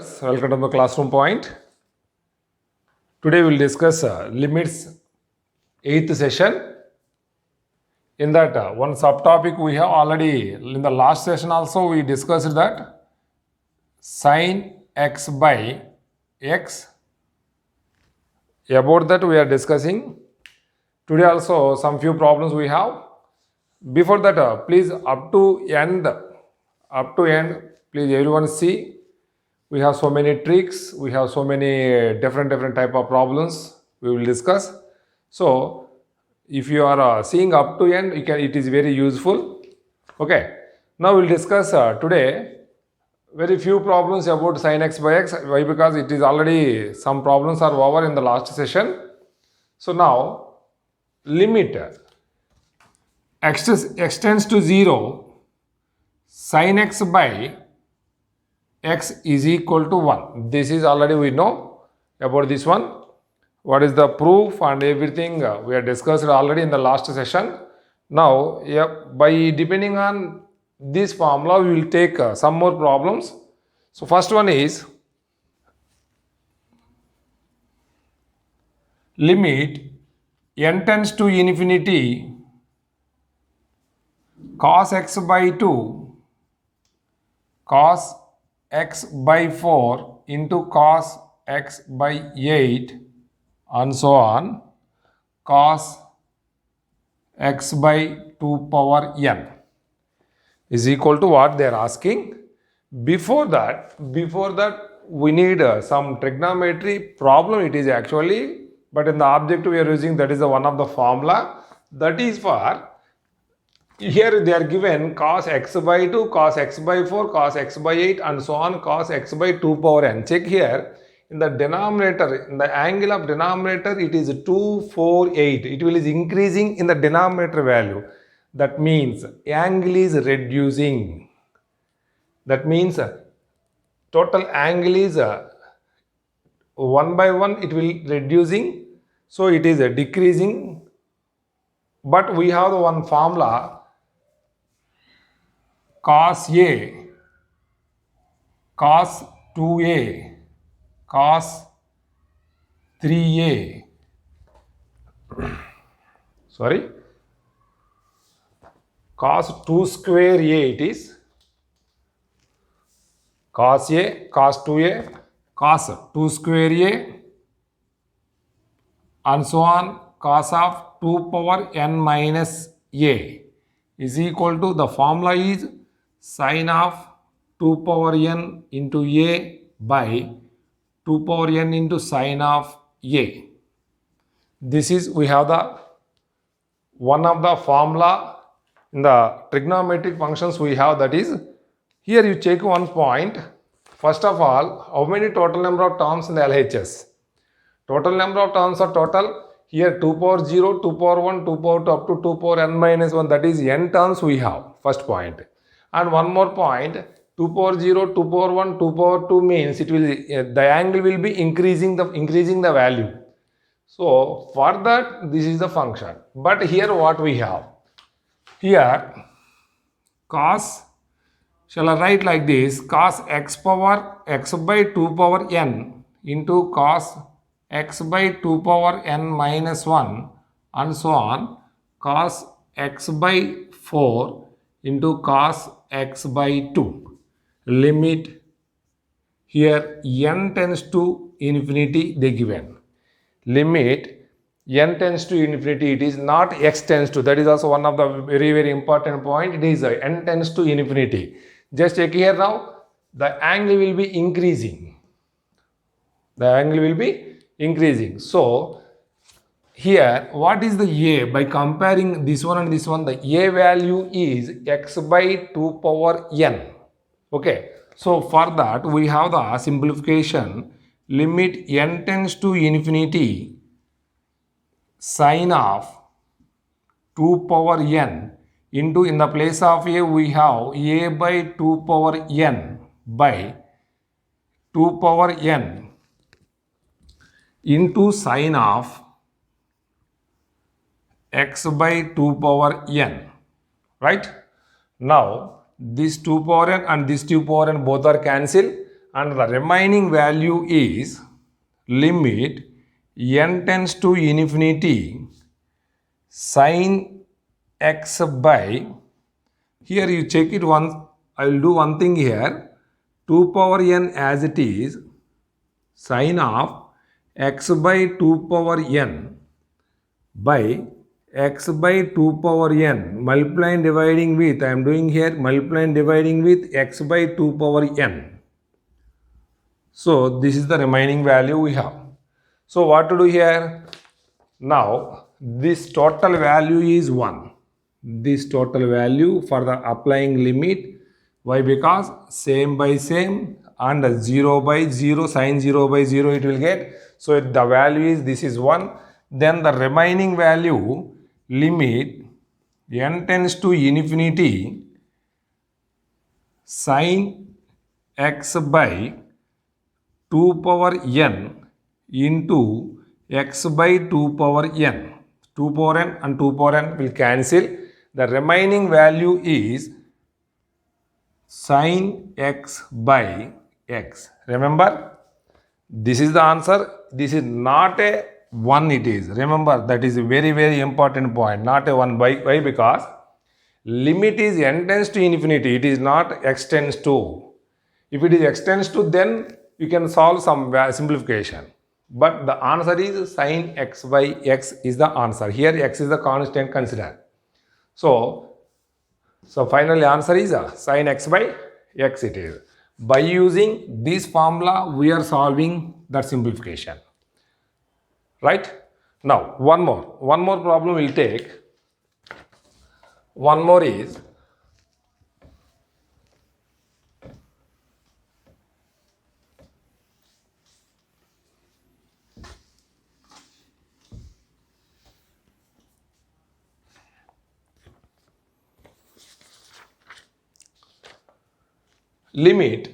viewers, welcome to the classroom point. Today we will discuss limits 8th session. In that one subtopic we have already, in the last session also we discussed that sin x by x. About that we are discussing. Today also some few problems we have. Before that, please up to end, please everyone see. We have so many tricks, we have so many different type of problems we will discuss. So if you are seeing up to end, it is very useful. Okay, now we'll discuss today very few problems about sin x by x. Why? Because it is already, some problems are over in the last session. So now limit x tends to 0, sin x by x is equal to 1. This is already we know about this one. What is the proof and everything we have discussed already in the last session. Now, by depending on this formula, we will take some more problems. So, first one is limit n tends to infinity cos x by 2 cos x by 4 into cos x by 8 and so on cos x by 2 power n is equal to what they are asking. Before that we need some trigonometry problem. It is actually, but in the objective we are using, that is the one of the formula, that is for, here they are given cos x by 2, cos x by 4, cos x by 8 and so on cos x by 2 power n. Check here in the denominator, in the angle of denominator it is 2, 4, 8. It will is increasing in the denominator value. That means angle is reducing. That means total angle is 1 by 1 it will reducing. So it is decreasing. But we have the one formula cos A, cos 2A, cos 3A, cos 2 square A it is, cos A, cos 2A, cos 2 square A and so on cos of 2 power n minus A is equal to, the formula is sin of 2 power n into A by 2 power n into sin of A. This is, we have the one of the formula in the trigonometric functions we have, that is, here you check one point. First of all, how many total number of terms in the LHS? Total number of terms are total. Here 2 power 0, 2 power 1, 2 power 2 up to 2 power n minus 1, that is n terms we have, first point. And one more point, 2 power 0, 2 power 1, 2 power 2 means it will, the angle will be increasing the value. So for that this is the function. But here what we have? Here cos, shall I write like this, cos x power x by 2 power n into cos x by 2 power n minus 1 and so on cos x by 4 into cos x by 2. Limit here n tends to infinity they given. Limit n tends to infinity, it is not x tends to. That is also one of the very important point. It is n tends to infinity. Just check here now, the angle will be increasing. The angle will be increasing. So here what is the A? By comparing this one and this one, the A value is x by 2 power n. Okay. So for that we have the simplification, limit n tends to infinity sin of 2 power n into, in the place of A we have A by 2 power n by 2 power n into sin of x by 2 power n, right? Now this 2 power n and this 2 power n both are cancelled and the remaining value is limit n tends to infinity sin x by, here you check it once, I will do one thing here, 2 power n as it is sin of x by 2 power n by x by 2 power n multiplying dividing with, I am doing here multiplying dividing with x by 2 power n. So this is the remaining value we have. So what to do here? Now this total value is 1. This total value for the applying limit. Why? Because same by same and 0 by 0, sin 0 by 0 it will get. So the value is, this is 1. Then the remaining value limit n tends to infinity sin x by 2 power n into x by 2 power n. 2 power n and 2 power n will cancel. The remaining value is sin x by x. Remember, this is the answer. This is not a 1 it is. Remember, that is a very, very important point. Not a 1. Why? Because limit is n tends to infinity. It is not x tends to. If it is x tends to, then you can solve some simplification. But the answer is sin x by x is the answer. Here x is the constant considered. So finally answer is sin x by x it is. By using this formula, we are solving that simplification. Right? Now, one more problem we'll take. One more is, limit,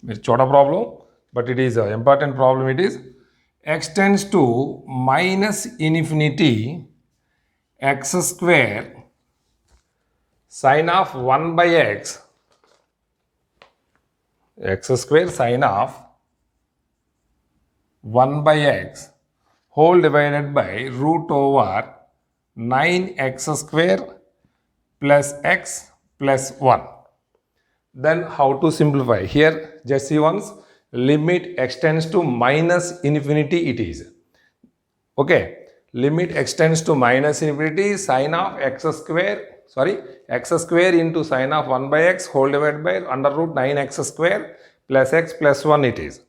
it's a shorter problem, but it is an important problem. It is x tends to minus infinity x square sin of 1 by x square sin of 1 by x whole divided by root over 9x square plus x plus 1. Then how to simplify? Here just see once, limit x tends to minus infinity it is. Okay, limit x tends to minus infinity sin of x square into sin of 1 by x whole divided by under root 9x square plus x plus 1 it is.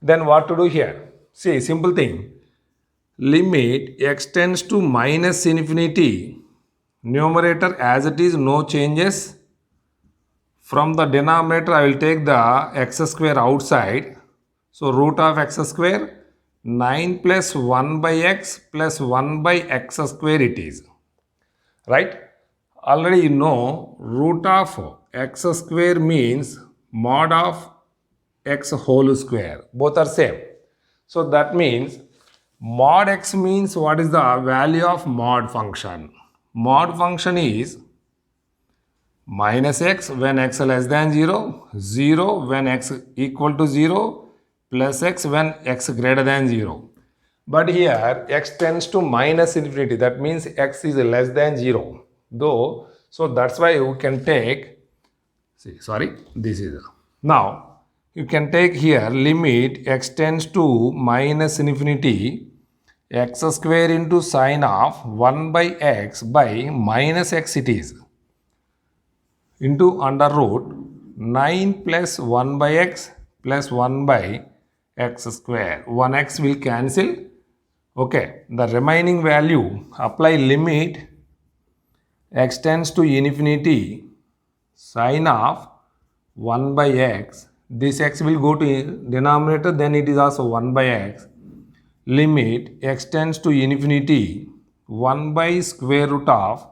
Then what to do here? See, simple thing. Limit x tends to minus infinity, numerator as it is, no changes. From the denominator, I will take the x square outside. So root of x square, 9 plus 1 by x plus 1 by x square it is. Right? Already you know root of x square means mod of x whole square. Both are same. So that means mod x means what is the value of mod function? Mod function is minus x when x less than 0, 0 when x equal to 0, plus x when x greater than 0. But here x tends to minus infinity, that means x is less than 0. Though, so that's why you can take, this is, now you can take here limit x tends to minus infinity x square into sin of 1 by x by minus x it is, into under root 9 plus 1 by x plus 1 by x square. 1x will cancel. Okay, the remaining value, apply limit x tends to infinity sin of 1 by x. This x will go to denominator, then it is also 1 by x. Limit x tends to infinity 1 by square root of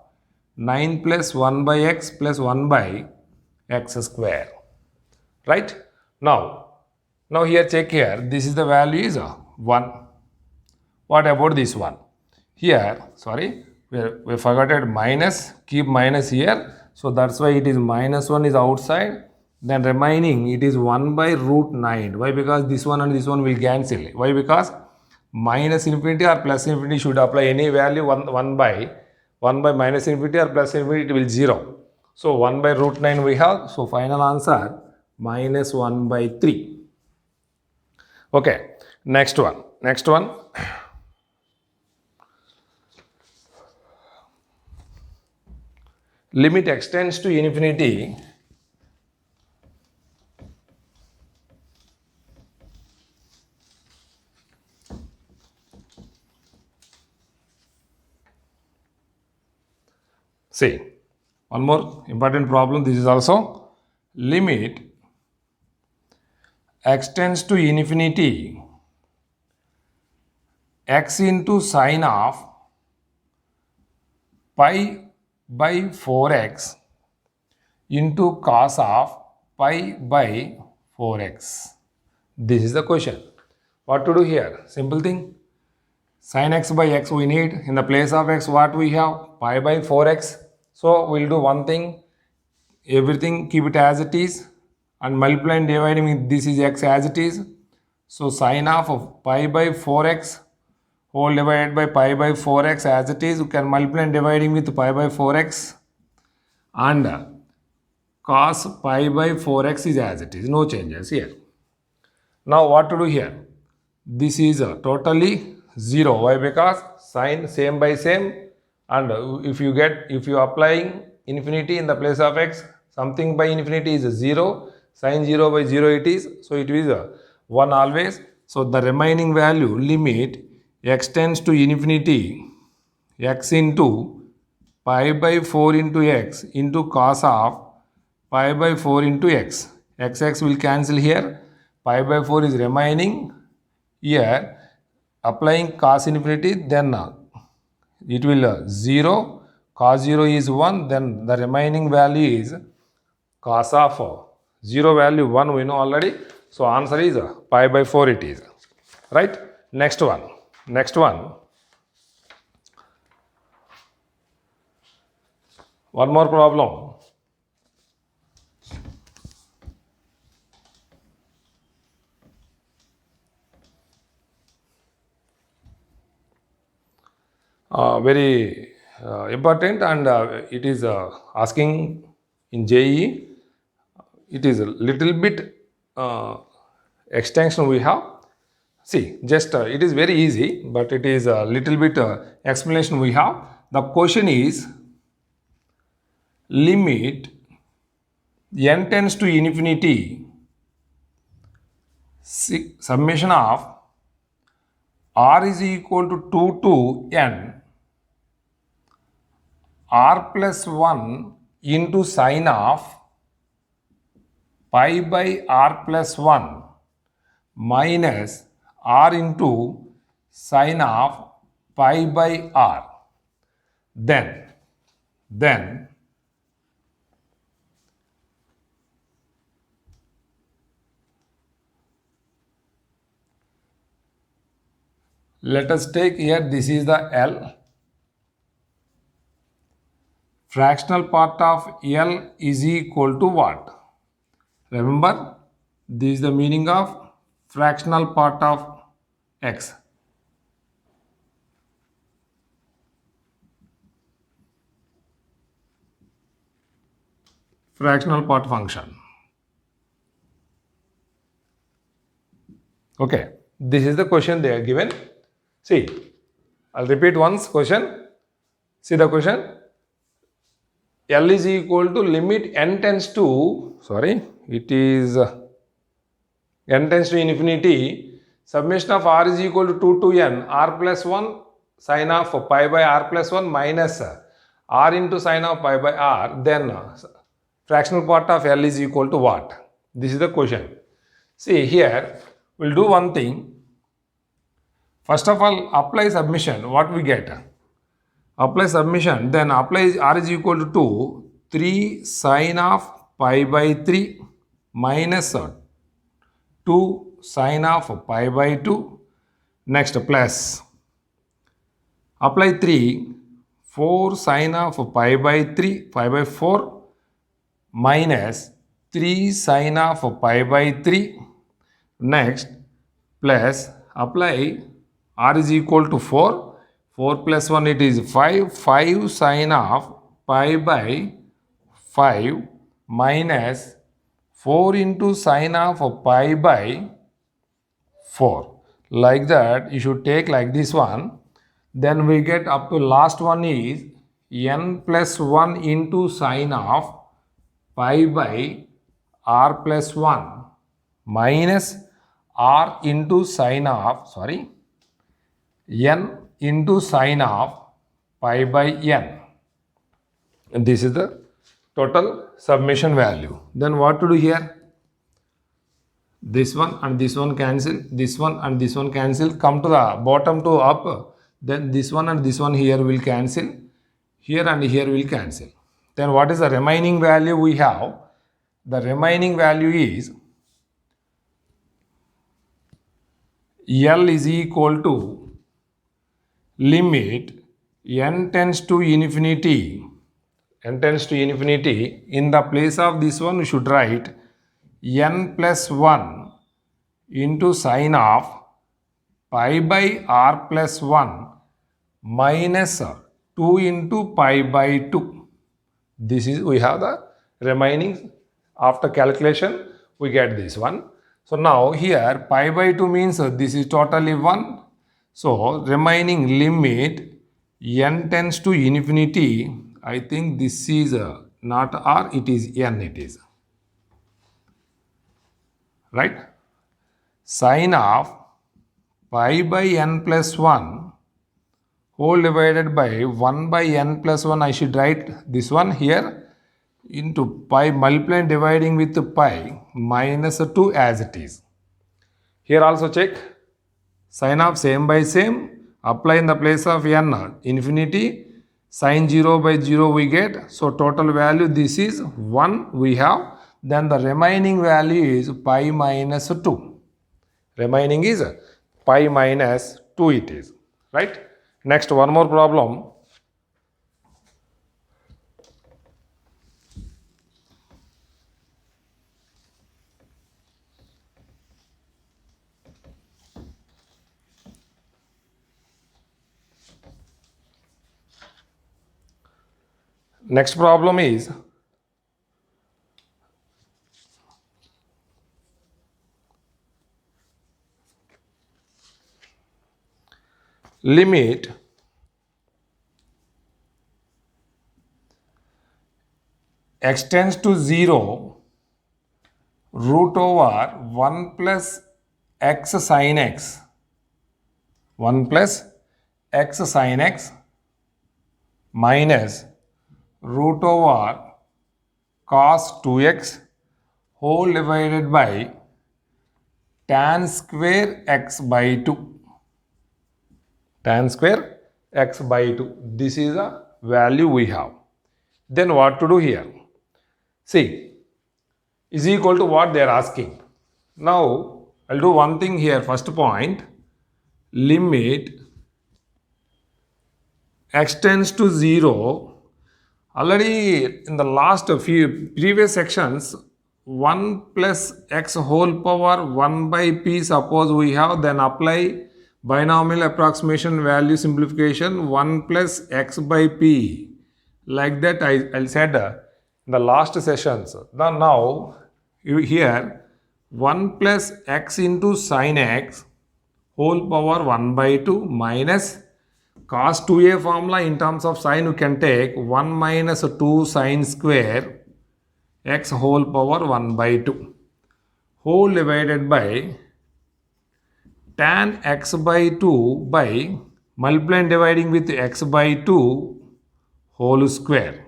9 plus 1 by x plus 1 by x square. Right? Now here check here. This is the value is 1. What about this one? Here, we forgot minus. Keep minus here. So that's why it is minus 1 is outside. then remaining it is 1 by root 9. Why? Because this one and this one will cancel. Why? Because minus infinity or plus infinity should apply any value 1 by minus infinity or plus infinity, it will 0. So 1 by root 9 we have. So final answer minus 1 by 3. Okay, next one. Limit extends to infinity. See, one more important problem. This is also limit extends to infinity x into sine of pi by 4x into cos of pi by 4x. This is the question. What to do here? Simple thing. Sin x by x we need. In the place of x, what we have? Pi by 4x. So we'll do one thing. Everything keep it as it is and multiply and dividing with this is x as it is. So sin of pi by 4x whole divided by pi by 4x as it is. You can multiply and dividing with pi by 4x and cos pi by 4x is as it is. No changes here. Now what to do here? This is totally 0. Why? Because sine same by same, and if you applying infinity in the place of x, something by infinity is 0, sine 0 by 0 it is, so it is 1 always. So the remaining value limit x tends to infinity x into pi by 4 into x into cos of pi by 4 into x. X will cancel here. Pi by 4 is remaining here. Applying cos infinity, then it will 0. Cos 0 is 1. Then the remaining value is cos of 0 value 1 we know already. So answer is pi by 4 it is. Right? Next one. One more problem. Very important, and it is asking in JEE. It is a little bit extension we have. See, just it is very easy, but it is a little bit explanation we have. The question is limit n tends to infinity summation of r is equal to 2 to n r plus 1 into sine of pi by r plus 1 minus r into sine of pi by r. Then let us take here, this is the L. Fractional part of L is equal to what? Remember, this is the meaning of fractional part of x. Fractional part function. Okay, this is the question they are given. See, I'll repeat once question. See the question. L is equal to limit n tends to, n tends to infinity, summation of r is equal to 2 to n, r plus 1 sine of pi by r plus 1 minus r into sine of pi by r, then fractional part of L is equal to what? This is the question. See here, we'll do one thing. First of all, apply submission. What we get? Apply submission, then apply r is equal to 3 sine of pi by 3 minus 2 sine of pi by 2. Next plus. Apply 3, 4 sine of pi by 3, pi by 4 minus 3 sine of pi by 3. Next, plus apply r is equal to 4. 4 plus 1 it is 5. 5 sine of pi by 5 minus 4 into sine of pi by 4. Like that, you should take like this one. Then we get up to last one is n plus 1 into sine of pi by r plus 1 minus r into sine of, n into sine of pi by n. And this is the total summation value. Then what to do here? This one and this one cancel, this one and this one cancel, come to the bottom to up, then this one and this one here will cancel, here and here will cancel. Then what is the remaining value we have? The remaining value is L is equal to limit n tends to infinity. N tends to infinity. In the place of this one, you should write n plus 1 into sine of pi by r plus 1 minus 2 into pi by 2. This is, we have the remaining. After calculation, we get this one. So now here pi by 2 means this is totally 1. So remaining limit n tends to infinity. I think this is not r, it is n, it is. Right? Sine of pi by n plus 1 whole divided by 1 by n plus 1. I should write this one here into pi, multiplying dividing with pi minus 2 as it is. Here also check. Sine of same by same. Apply in the place of n infinity. Sine 0 by 0 we get. So total value this is 1 we have. Then the remaining value is pi minus 2. Remaining is pi minus 2 it is. Right? Next, one more problem. Next problem is limit x tends to 0 root over 1 plus x sin x. 1 plus x sin x minus root over cos 2x whole divided by tan square x by 2. Tan square x by 2. This is the value we have. Then what to do here? See, is equal to what they are asking. Now, I'll do one thing here. First point, limit x tends to 0. Already in the last few previous sections, 1 plus x whole power 1 by p suppose we have, then apply binomial approximation value simplification 1 plus x by p. Like that I said in the last sessions. Now you here 1 plus x into sin x whole power 1 by 2 minus cos 2a formula in terms of sine you can take 1 minus 2 sine square x whole power 1 by 2 whole divided by tan x by 2 by multiplying dividing with x by 2 whole square.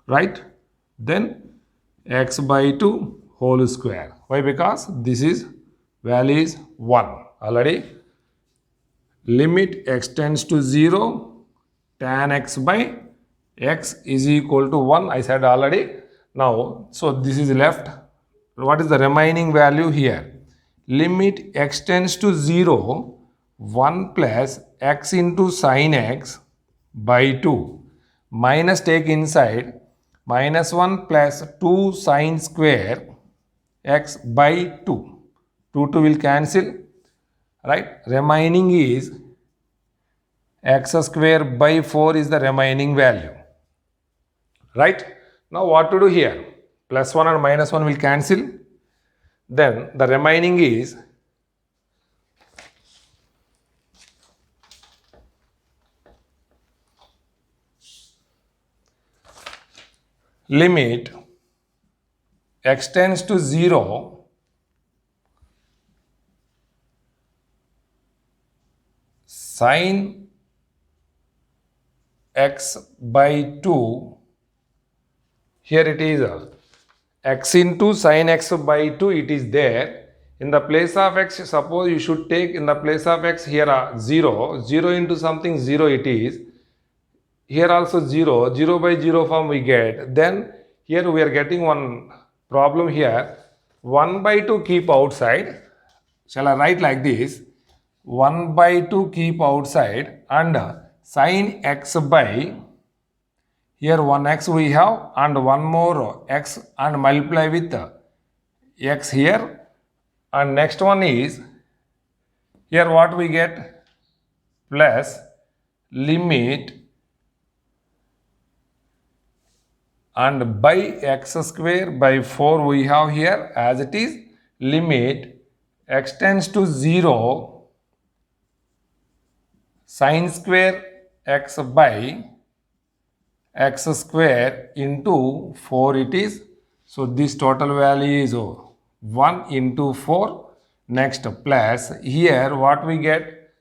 Right? Then x by 2 whole square. Why? Because this is value is 1 already. Limit x tends to 0, tan x by x is equal to 1. I said already. Now, so this is left. What is the remaining value here? Limit x tends to 0, 1 plus x into sin x by 2 minus take inside minus 1 plus 2 sine square x by 2. 2 will cancel, right? Remaining is x square by 4 is the remaining value, right? Now what to do here? Plus 1 and minus 1 will cancel. Then the remaining is limit x tends to 0 sine x by 2. Here it is x into sine x by 2, it is there. In the place of x, suppose you should take in the place of x here 0. 0 into something 0 it is. Here also 0. 0 by 0 form we get. Then here we are getting one problem here. 1 by 2 keep outside. Shall I write like this? 1 by 2 keep outside and sine x by, here 1x we have and one more x and multiply with x here. And next one is, here what we get? Plus limit and by x square by 4 we have here as it is, limit x tends to 0 sine square x by x square into 4 it is. So this total value is 1 into 4. Next plus here what we get?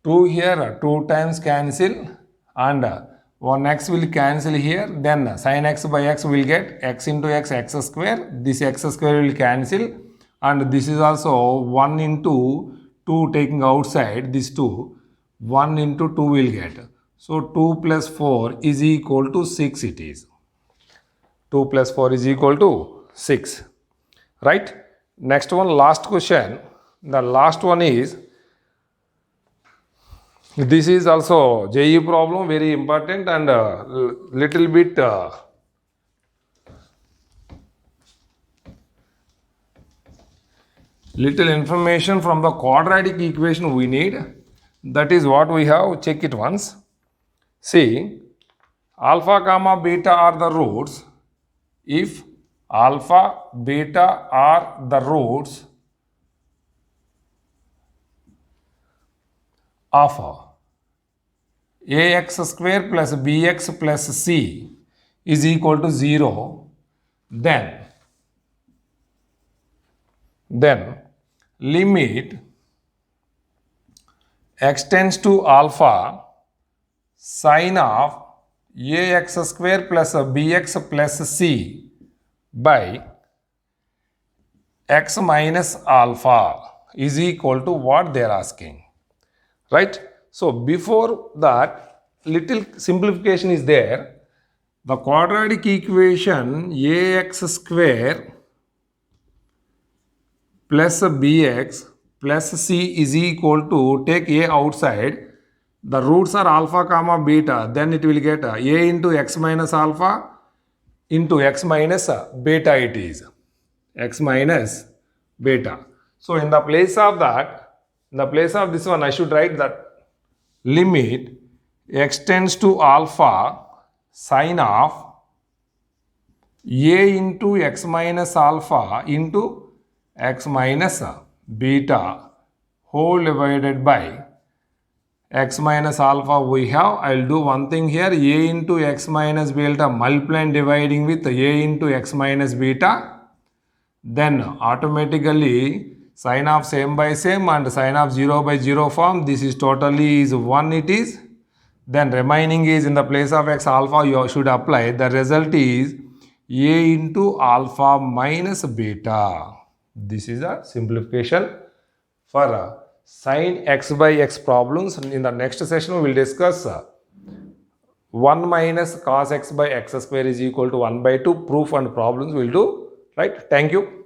2 here, 2 times cancel and 1x will cancel here. Then sin x by x will get x into x, x square. This x square will cancel and this is also 1 into 2 taking outside this 2. 1 into 2 will get. So 2 plus 4 is equal to 6 it is. 2 plus 4 is equal to 6. Right? Next one, last question. The last one is, this is also JEE problem, very important and little bit little information from the quadratic equation we need. That is what we have. Check it once. See, alpha comma beta are the roots. If alpha, beta are the roots of ax square plus bx plus c is equal to 0, then limit x tends to alpha sine of ax square plus bx plus c by x minus alpha is equal to what they are asking, right? So before that, little simplification is there. The quadratic equation ax square plus bx plus c is equal to, take a outside, the roots are alpha comma beta, then it will get a into x minus alpha into x minus beta it is, x minus beta. So in the place of that, in the place of this one, I should write that limit x tends to alpha sine of a into x minus alpha into x minus beta whole divided by x minus alpha we have. I will do one thing here, a into x minus beta multiply and dividing with a into x minus beta. Then automatically sine of same by same and sine of 0 by 0 form. This is totally is 1 it is. Then remaining is in the place of x alpha you should apply. The result is a into alpha minus beta. This is a simplification for sin x by x problems. In the next session we will discuss 1 minus cos x by x square is equal to 1 by 2. Proof and problems we will do. Right? Thank you.